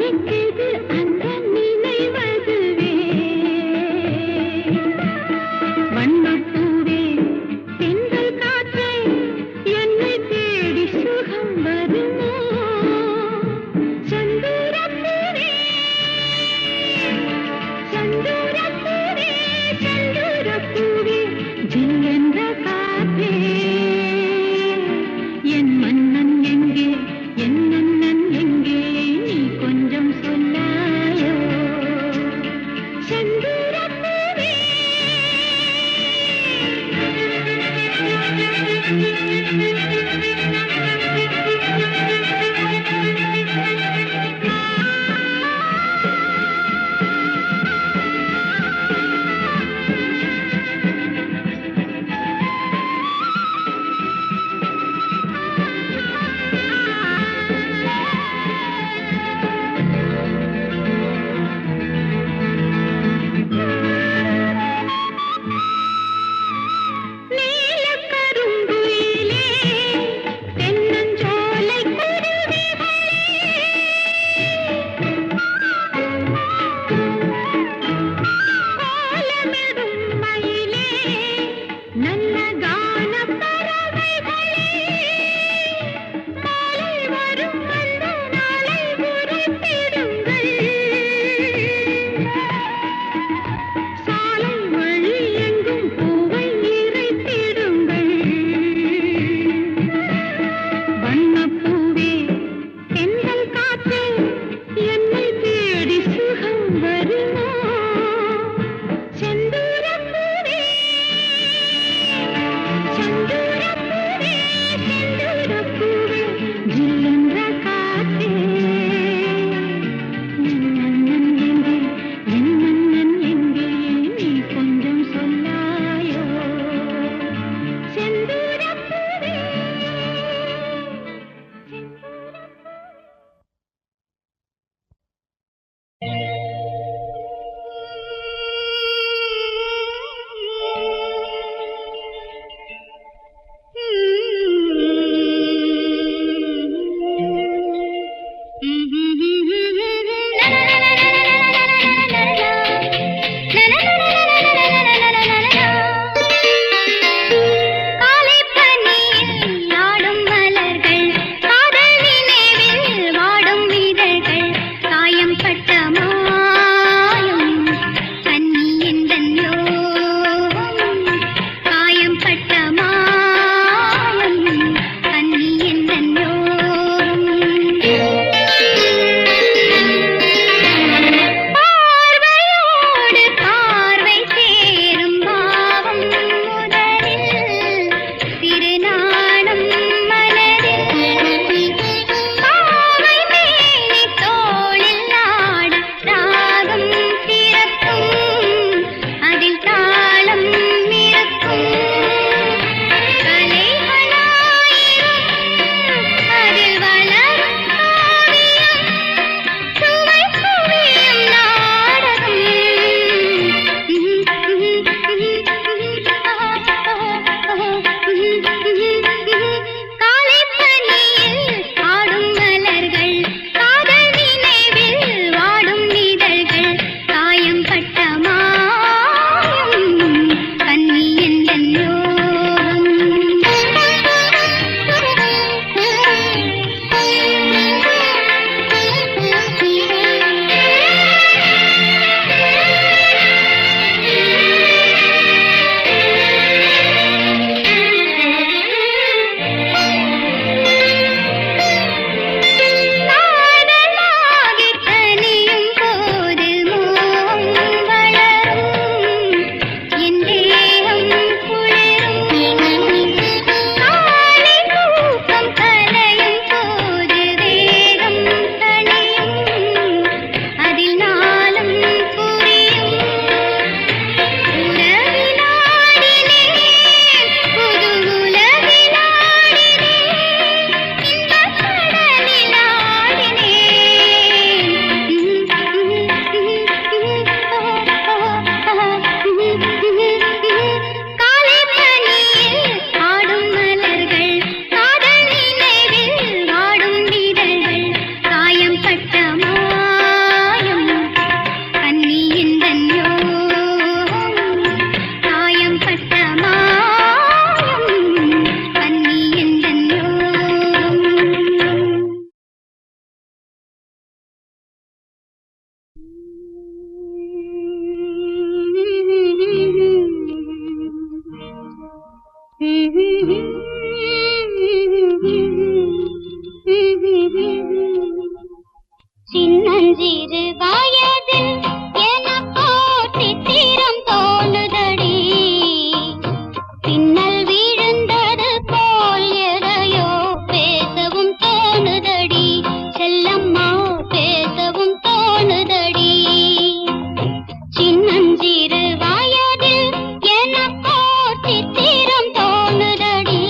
இனிக்குது அந்த நினைவதுவே. வண்ணப்பூவே தென்றல் காற்றே என்னை தேடி சுகம் வருமோ? சந்தூரப்பூவே சந்தூரப்பூவே சந்தூரப்பூவே ஜில் என்ற காற்றே என் மன்னன் எங்கே என் அண்ணன் எங்கே நீ கொஞ்சம் சொல். சின்னஞ்சிறு வயதில் எனக்கோ சித்திரம் தோணுதடி பின்னல் விழுந்தது போல் எதையோ பேசவும் தோணுதடி செல்லம்மா பேசவும் தோணுதடி சின்னஞ்சிறு வயதில் எனக்கோ சித்திரம் தோணுதடி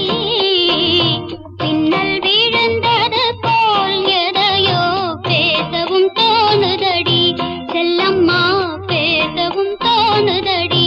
பின்னல் விழுந்தது போல் எதையோ பேசவும் தோணுதடி செல்லம்மா பேசவும் தோணுதடி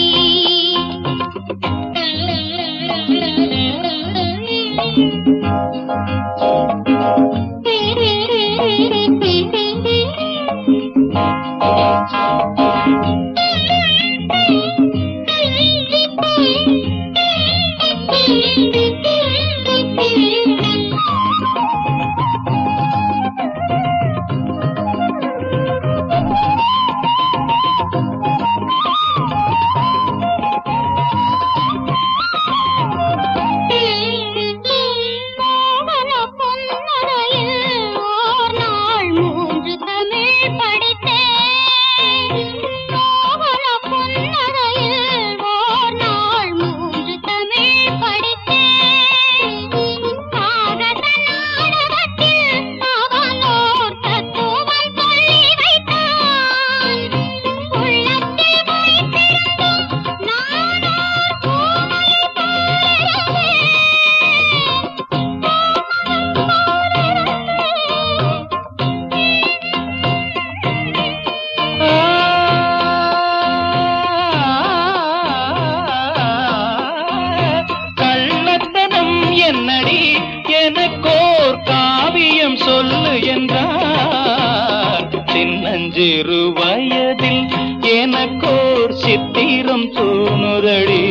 சிறு வயதில் எனக்கோர் சித்திரம் தோணுதடி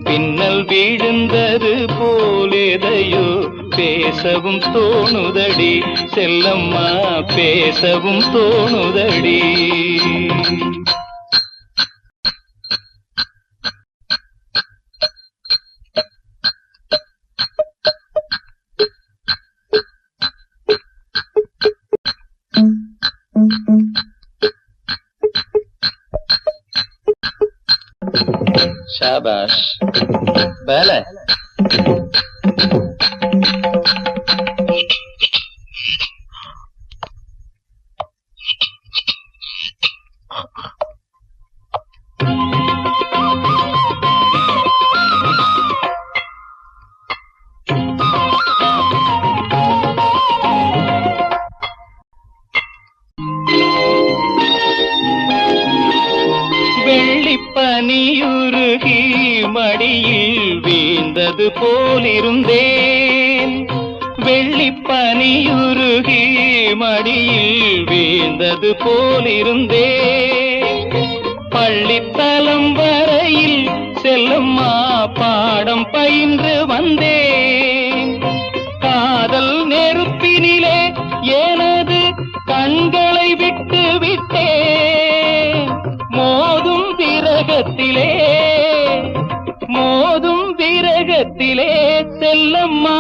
பின்னல் விழுந்தது போல் எதையோ பேசவும் தோணுதடி செல்லம்மா பேசவும் தோணுதடி शाबाश पहले பனியுருகி மடியில் வீழ்ந்தது போலிருந்தேன் வெள்ளிப்பனியுருகி மடியில் வீழ்ந்தது போலிருந்தேன் பள்ளித்தலம் வரையில் செல்லம்மா பாடம் பயின்று வந்தேன் காதல் நெருப்பினிலே எனது கண்களை விட்டு விட்டேன் மோதும் விரகத்திலே செல்லம்மா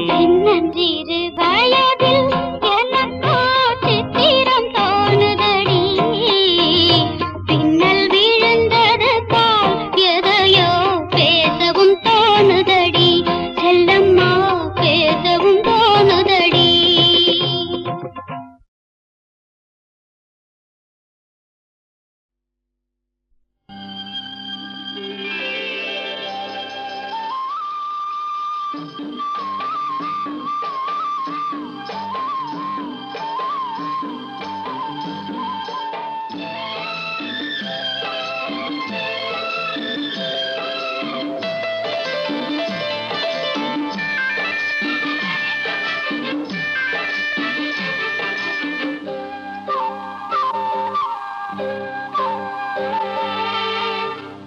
சின்னஞ்சிறு வயதில் எனக்கோ சித்திரம் தோணுதடி பின்னல் விழுந்தது போல் எதையோ பேசவும் தோணுதடி செல்லம்மா பேசவும் தோணுதடி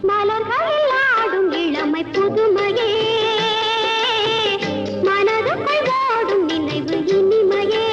மலர்களில் ஆடும் இளமை புதுமையே மனதுக்குள் ஓடும் நினைவு இனிமையே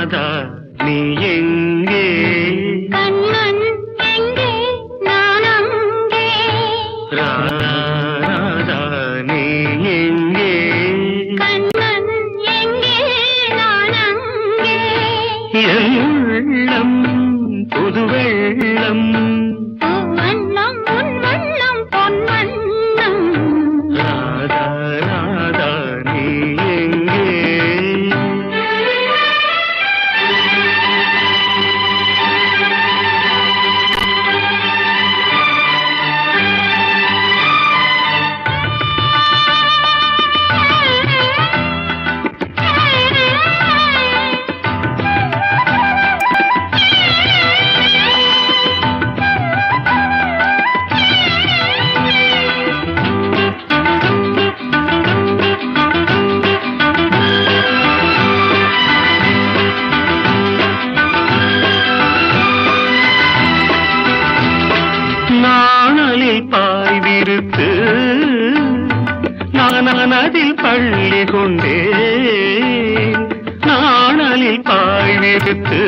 ராதா நீ எங்கே கண்ணன் எங்கே நான் அங்கே ராதா ராதா நீ எங்கே கண்ணன் எங்கே நான் அங்கே என் உள்ளம் புது வெள்ளம் வண்ணம் உன் வண்ணம் பொன் வண்ணம் ராதா ராதா நீ எங்கே நாணலில் பாய் விரித்து நான் அதில் பள்ளி கொண்டேன் நாணலில் பாய் விரித்து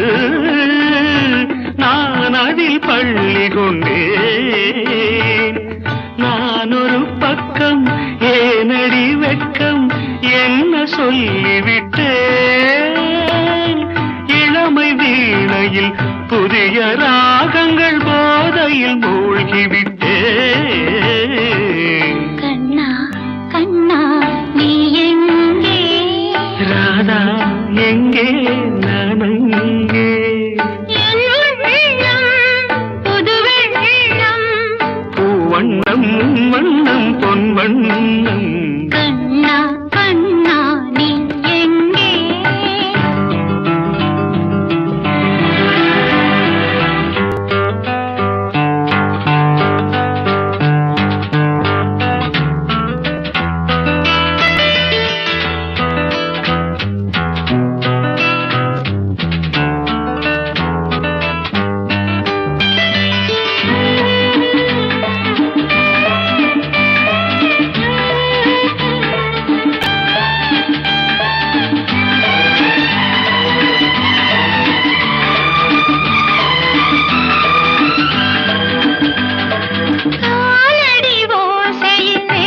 நான் அதில் பள்ளி கொண்டேன் நான் ஒரு பக்கம் ஏனடி வெட்கம் என்ன சொல்லிவிட்டேன் இளமை வீணையில் புதிய ராகங்கள் போதையில் மூழ்கிவிட்டேன் கண்ணா கண்ணா நீ எங்கே ராதா எங்கே நான் அங்கே என் உள்ளம் புது வெள்ளம் பூவண்ணம் வண்ணம் பொன் வண்ணம் கண்ணா கண்ணா நீ எங்கே காலடி ஓசையிலே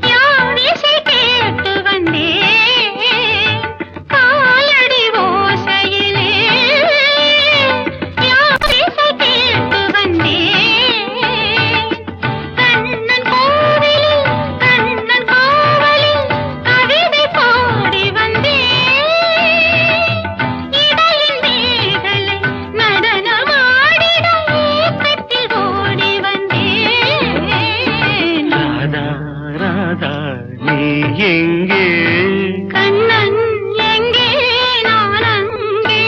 யார் இசை கேட்டு வந்தேன் காலடி ஓசையிலே யார் இசை கேட்டு வந்தேன் கண்ணன் கோவிலில் கண்ணன் கோவிலில் கவிதை பாடி வந்தேன் இடையின் மேகலை நடனமாடிட ஏக்கத்தில் ஓடி வந்தேன் ராதா ராதா நீ எங்கே கண்ணன் எங்கே நான் அங்கே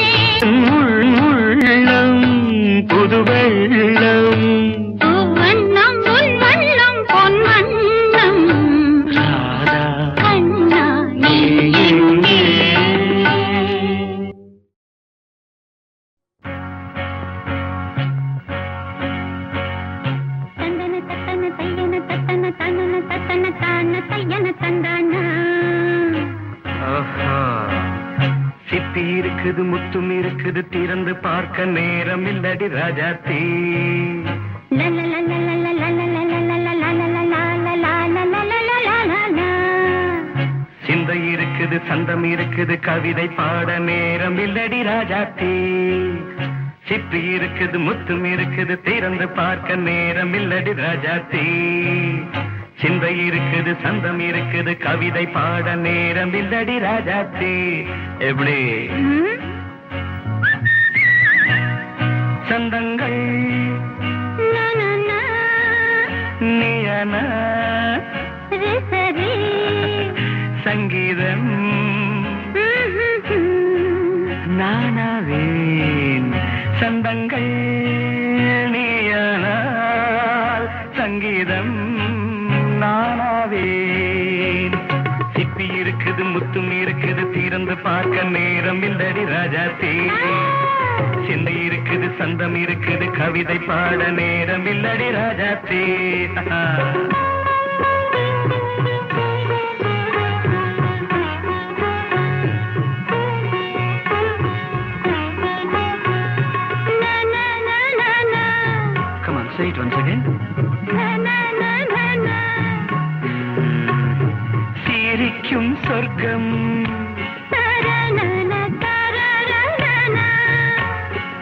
உள்ளம் புது வெள்ளம் வண்ணம் உன் வண்ணம் பொன் வண்ணம் ராதா கண்ணா நீ எங்கே தந்தன தத்தன தையன தத்தன தனன தத்தன தான தையன தந்தானா ஆஹா. சிப்பி இருக்குது முத்தும் இருக்குது திறந்து பார்க்க நேரம் இல்லடி ராஜாத்தி சிந்தை இருக்குது சந்தம் இருக்குது கவிதை பாட நேரம் இல்லடி ராஜாத்தி சிப்பி இருக்குது முத்தும் இருக்குது திறந்து பார்க்க நேரம் இல்லடி ராஜாத்தி சிந்தை இருக்குது சந்தம் இருக்குது கவிதை பாட நேரம் இல்லடி ராஜாத்தி எப்படி சந்தங்கள் நீயன சரி சங்கீதம் நானாவேன் சந்தங்கள் நீயனால் சங்கீதம் நானாவேன் சிப்பி இருக்குது முத்தும் இருக்குது திறந்து பார்க்க நேரம் இல்லடி ராஜாத்தி சிந்தை இருக்குது சந்தம் இருக்குது கவிதை பாட நேரம் இல்லடி ராஜாத்தி இனிக்கும் சொர்க்கம்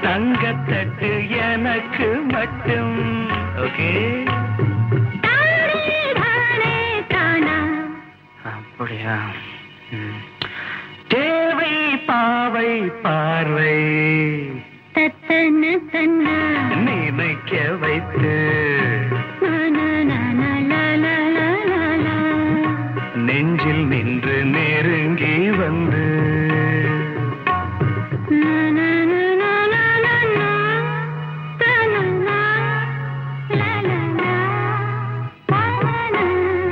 தங்கத்தட்டு எனக்கு மட்டும். ஓகே, அப்படியா? தேவை பாவை பார்வை நினைக்க வைத்து நெஞ்சில் நின்று நெருங்கி வந்து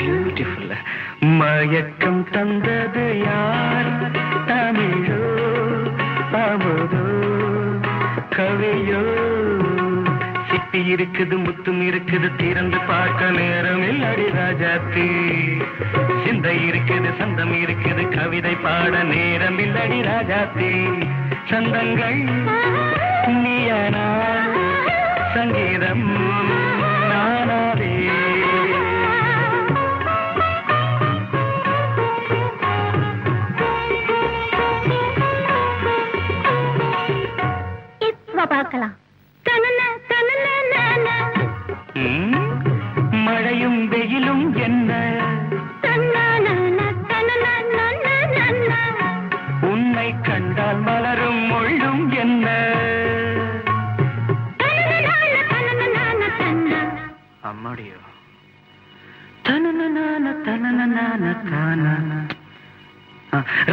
பியூட்டிஃபுல். மயக்கம் தந்தது யார்? தமிழோ அமுதோ கவியோ? சிப்பி இருக்குது, முத்தும் இருக்குது, திறந்து பார்க்க நேரம் இல்லடி ராஜாத்தி. சிந்தை இருக்குது, சந்தம் இருக்குது, கவிதை பாட நேரம் இல்லடி ராஜாத்தி. சந்தங்கள் நீயனா, சங்கீதம் நானாவே. பார்க்கலாம். மழையும் வெயிலும் என்ன, உன்னை கண்டால் மலரும் முள்ளும் என்ன. அம்மாடியோ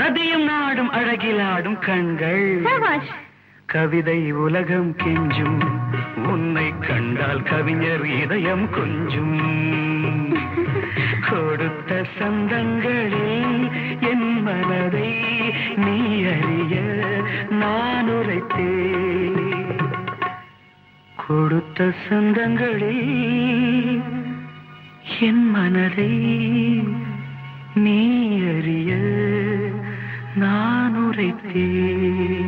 ரதியும் நாடும் அழகிலாடும் கண்கள், கவிதை உலகம் கெஞ்சும். உன்னை கண்டால் கவிஞர் இதயம் கொஞ்சும். கொடுத்த சந்தங்களில் என் மனதை நீ அறிய நான் உரைத்தேன். கொடுத்த சந்தங்களில் என் மனதை நீ அறிய நான் உரைத்தேன்.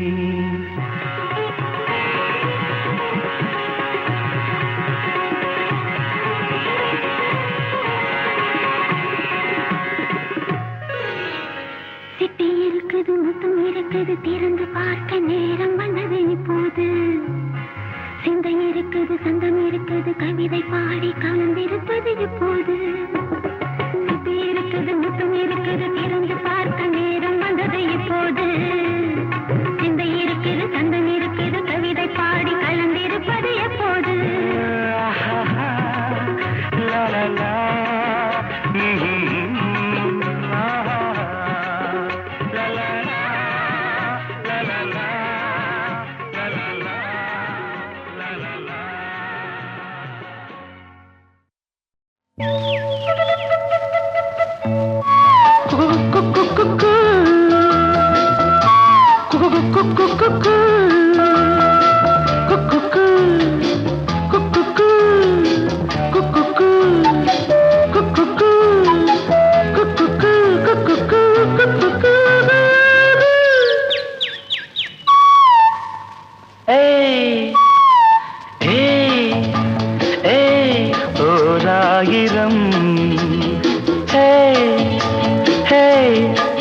இருக்குது, திறந்து பார்க்க நேரம் வந்தது இப்போது. சிந்தை இருக்குது, சந்தம் இருக்குது, கவிதை பாடி கலந்திருப்பது இப்போது. சிப்பி இருக்குது, முத்தம் இருக்குது, திறந்து பார்க்க நேரம் வந்தது இப்போது. சிந்தை இருக்குது, சந்தம் இருக்குது, கவிதை பாடி கலந்திருப்பது எப்போது.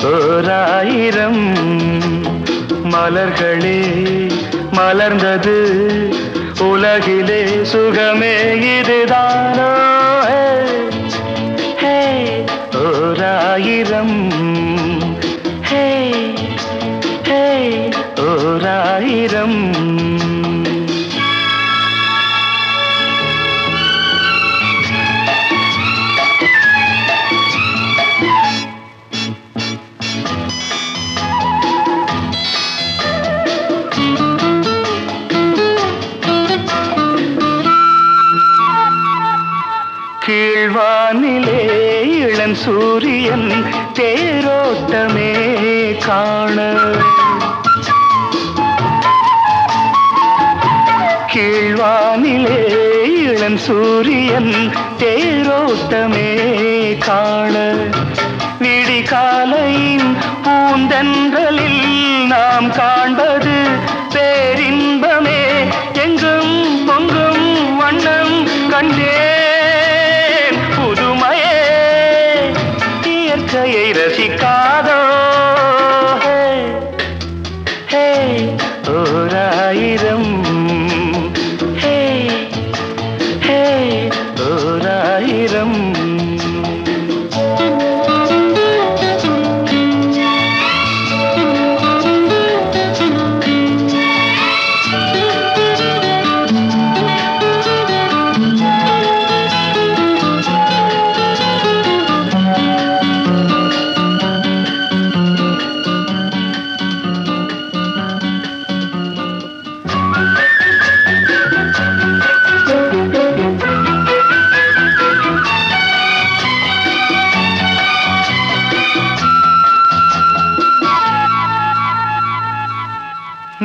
ஓராயிரம் மலர்களே மலர்ந்தது உலகிலே, சுகமே இதுதானோ? ஓராயிரம் ஓராயிரம். கீழ்வானிலே இளம் சூரியன் தேரோட்டமே காண, கீழ்வானிலே இளம் சூரியன் தேரோட்டமே காண. விடிகாலையின் பூந்தென்றலில் நாம் காண்பது பேரின்பமே. எங்கும் பொங்கும் வண்ணம் கண்டே, புதுமையே இயற்கை இனிமையை ரசிக்காதோ ஹே ஓராயிரம் ஹே ஹே ஓராயிரம்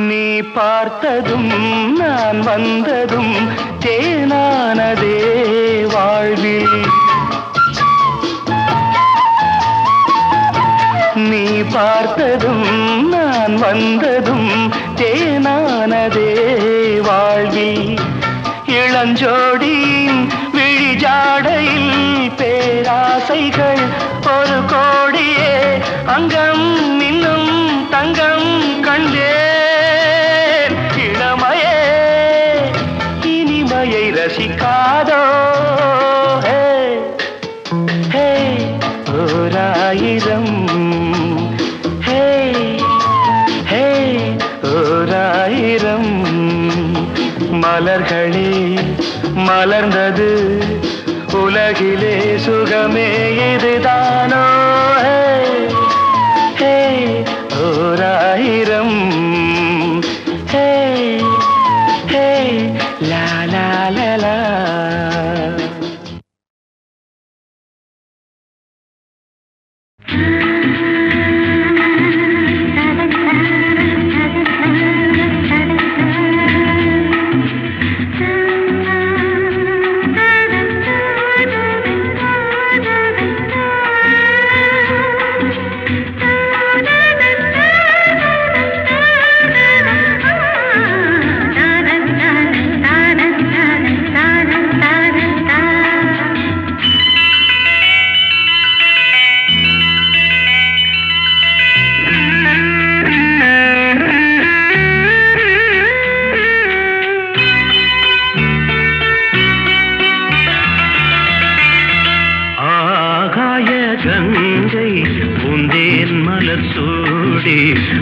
நீ பார்த்ததும் நான் வந்ததும் தேனானதே வாழ்வில் நீ பார்த்ததும் நான் வந்ததும் தேனானதே வாழ்வில் இளஞ்சோடியின் விழிஜாடையில் பேராசைகள் ஒரு கோடியே அங்கம் இன்னும் தங்கம் கண்டே ரசிக்காதோ ஹே ஹே ஓராயிரம் ஹே ஹே ஓராயிரம் மலர்களே மலர்ந்தது உலகிலே சுகமே இதுதானோ ஹே ஹே ஓராயிரம் ஹே ஹே லா லா லா லா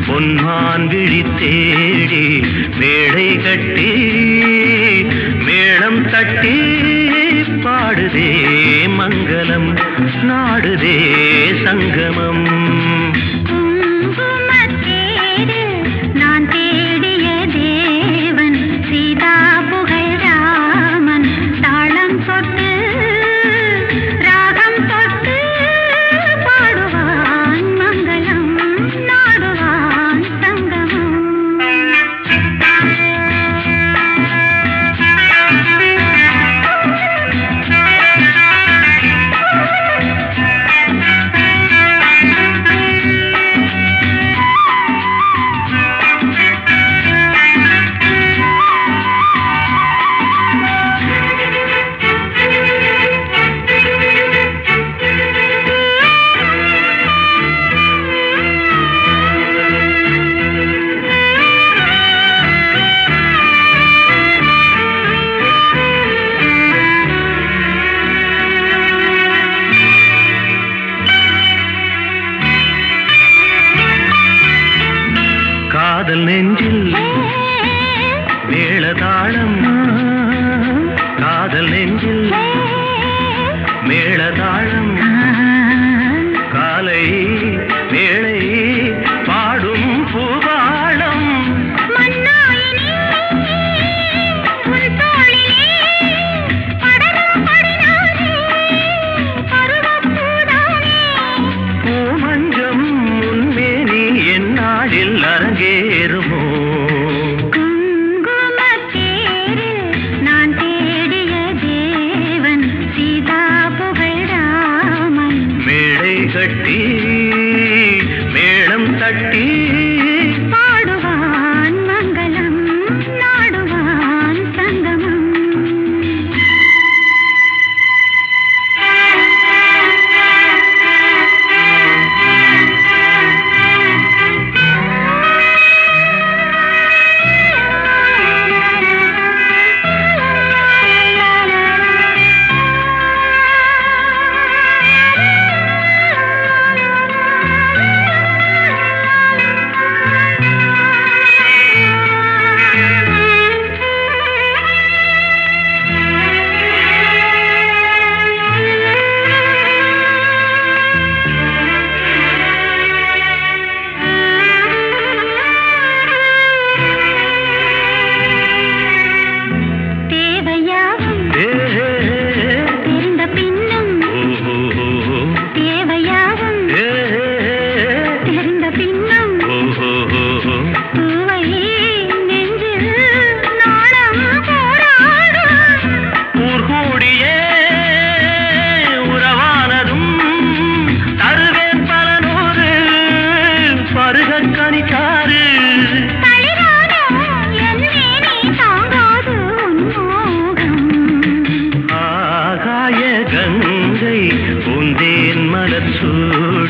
பொன்மான் விழி தேடி மேடை கட்டி மேளம் தட்டி பாடுதே மங்களம் நாடுதே சங்கமம் காதல் நெஞ்சில் மேளதாளம் காதல் நெஞ்சில் மேளதாளம் காலை வேளை பாடும் பூபாளம் பூமஞ்சம் முன்மேனி என்னாளில் அரங்கேறுமோ நான் தேடிய தேவன் சீதா புகழா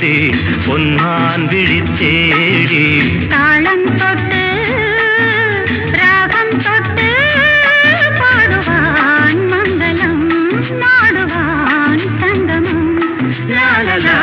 தேடி பொன்மான் விழி தேடி தாளம் தொட்டு ராகம் தொட்டு பாடுவான் மங்களம் நாடுவான் சங்கமம் லாலலா.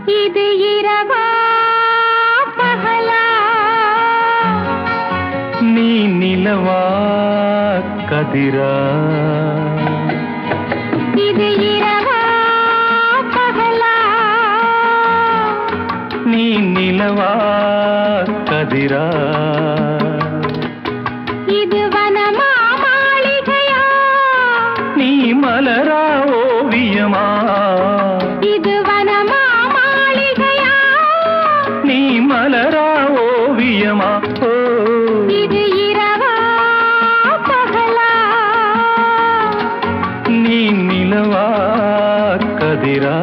இது இரவா பகலா? நீ நிலவா கதிரா? இது இரவா பகலா? நீ நிலவா கதிரா? இது வனமா மாளிகையா? நீ மலரா ஓவியமா? இது வனமா மாளிகையா? நீ மலரா ஓவியமா? ஓ, இது இரவா பகலா? நீ நிலவா கதிரா?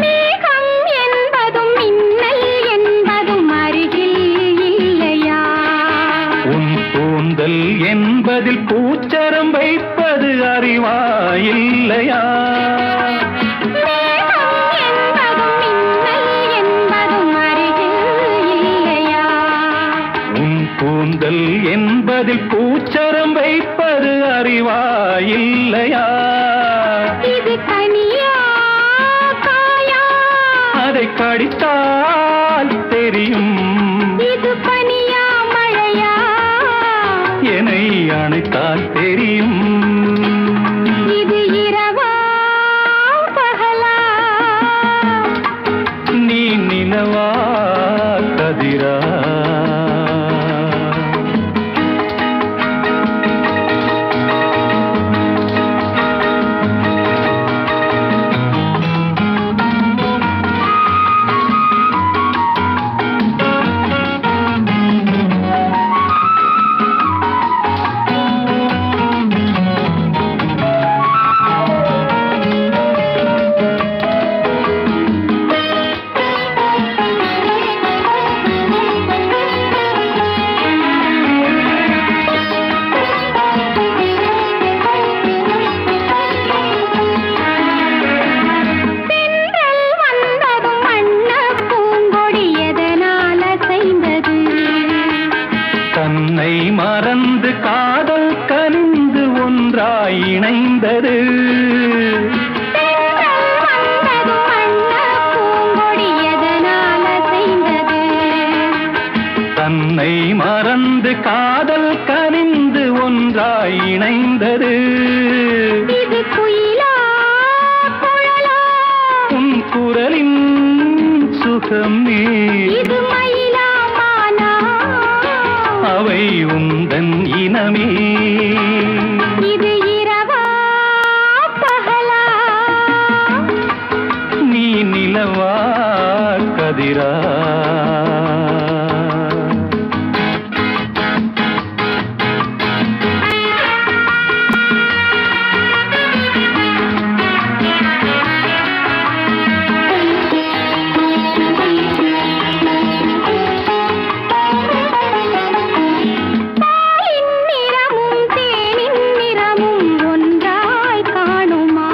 மேகம் என்பதும் மின்னல் என்பதும் அருகில் இல்லையா? உன் கூந்தல் என்பதில் பூச்சரம் வைப்பது அறிவா இல்லையா? மேகம் என்பதும் மின்னல் என்பதும் அருகில் இல்லையா? உன் கூந்தல் என்பதில் பூச்சரம் வைப்பது அறிவா இல்லையா? இது கனியா காயா? அதை கடித்தால் தெரியும். இது பனியா மழையா? என்னை அணைத்தால் தெரியும். இது இரவா பகலா? நீ நிலவா கதிரா? தென்றல் வந்ததும் வண்ணப் பூங்கொடி எதனால் அசைந்தது? தன்னை மறந்து காதல் கனிந்து ஒன்றாய் இணைந்தது. தென்றல் வந்ததும் வண்ணப் பூங்கொடி எதனால் அசைந்தது? தன்னை மறந்து காதல் கனிந்து ஒன்றாய் இணைந்தது. இது குயிலா குழலா? உன் குரலின் சுகமே இது மயிலா மானா? அவை உந்தன் இனமே. இது இரவா பகலா? நீ நிலவா கதிரா? பாலின் நிறமும் தேனின் நிறமும் ஒன்றாய் காணுமா?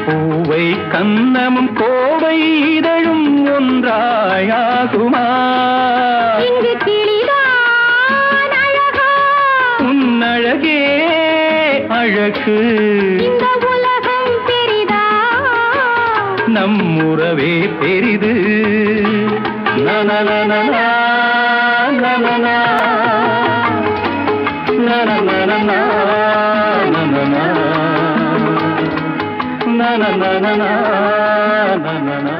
பூவை கன்னமும் கோவை இதழும் ஒன்றாயாகுமா? இங்கு கிளிதான் அழகா? உன் அழகே அழகு. இந்த உலகம் பெரிதா? நம் உறவே பெரிது. நனநனநா, நனநா, நனநனநா, நனநா, நனநனநா, நனநா.